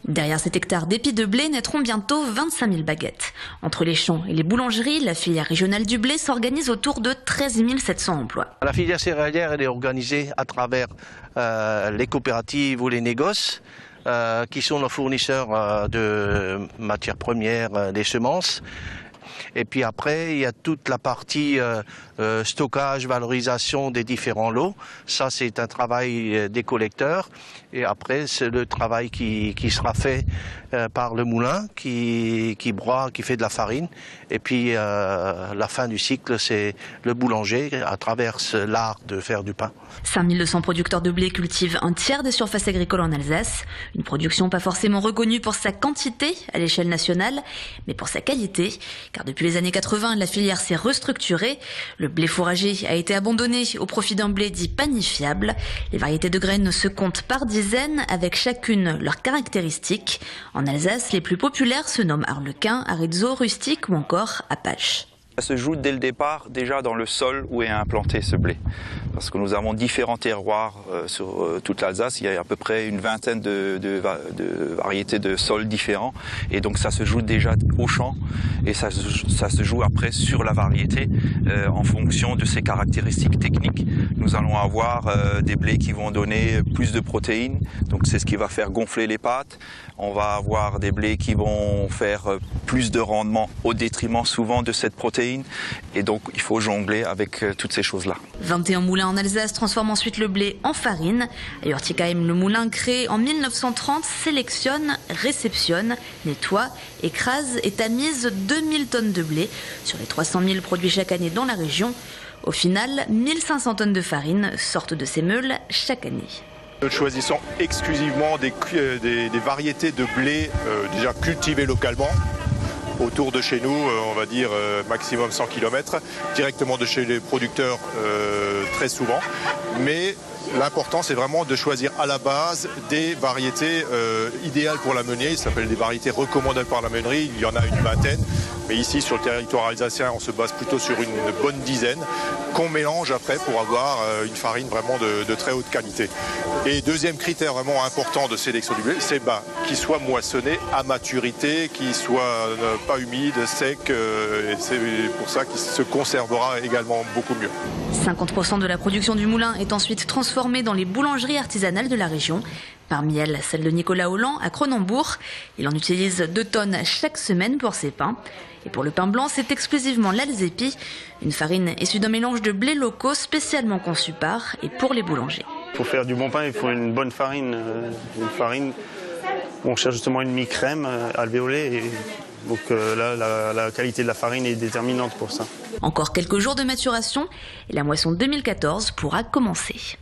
Derrière cet hectare d'épis de blé naîtront bientôt 25 000 baguettes. Entre les champs et les boulangeries, la filière régionale du blé s'organise autour de 13 700 emplois. La filière céréalière elle est organisée à travers les coopératives ou les négoces, qui sont nos fournisseurs de matières premières, des semences. Et puis après, il y a toute la partie stockage, valorisation des différents lots. Ça, c'est un travail des collecteurs. Et après, c'est le travail qui sera fait par le moulin, qui broie, qui fait de la farine. Et puis, la fin du cycle, c'est le boulanger à travers l'art de faire du pain. 5200 producteurs de blé cultivent un tiers des surfaces agricoles en Alsace. Une production pas forcément reconnue pour sa quantité à l'échelle nationale, mais pour sa qualité. Car depuis les années 80, la filière s'est restructurée. Le blé fourragé a été abandonné au profit d'un blé dit panifiable. Les variétés de graines se comptent par dizaines, avec chacune leurs caractéristiques. En Alsace, les plus populaires se nomment Arlequin, Arezzo, Rustique ou encore Apache. Ça se joue dès le départ déjà dans le sol où est implanté ce blé. Parce que nous avons différents terroirs sur toute l'Alsace. Il y a à peu près une vingtaine de variétés de sols différents. Et donc ça se joue déjà au champ et ça se joue après sur la variété en fonction de ses caractéristiques techniques. Nous allons avoir des blés qui vont donner plus de protéines. Donc c'est ce qui va faire gonfler les pâtes. On va avoir des blés qui vont faire plus de rendement au détriment souvent de cette protéine. Et donc il faut jongler avec toutes ces choses-là. 21 moulins en Alsace transforment ensuite le blé en farine. À Urtikheim, le moulin créé en 1930 sélectionne, réceptionne, nettoie, écrase et tamise 2000 tonnes de blé sur les 300 000 produits chaque année dans la région. Au final, 1500 tonnes de farine sortent de ces meules chaque année. Nous choisissons exclusivement des variétés de blé déjà cultivées localement, autour de chez nous, on va dire maximum 100 km, directement de chez les producteurs très souvent. Mais l'important, c'est vraiment de choisir à la base des variétés idéales pour la meunier. Ça s'appelle des variétés recommandées par la meunerie. Il y en a une vingtaine. Mais ici, sur le territoire alsacien, on se base plutôt sur une bonne dizaine qu'on mélange après pour avoir une farine vraiment de très haute qualité. Et deuxième critère vraiment important de sélection du blé, c'est qu'il soit moissonné à maturité, qu'il soit pas humide, sec. Et c'est pour ça qu'il se conservera également beaucoup mieux. 50% de la production du moulin est ensuite transformée dans les boulangeries artisanales de la région. Parmi elles, celle de Nicolas Holland à Cronenbourg. Il en utilise 2 tonnes chaque semaine pour ses pains. Et pour le pain blanc, c'est exclusivement l'Alzepi, une farine issue d'un mélange de blés locaux spécialement conçu par et pour les boulangers. Pour faire du bon pain, il faut une bonne farine. Une farine où on cherche justement une mi-crème alvéolée. Et donc là, la qualité de la farine est déterminante pour ça. Encore quelques jours de maturation et la moisson 2014 pourra commencer.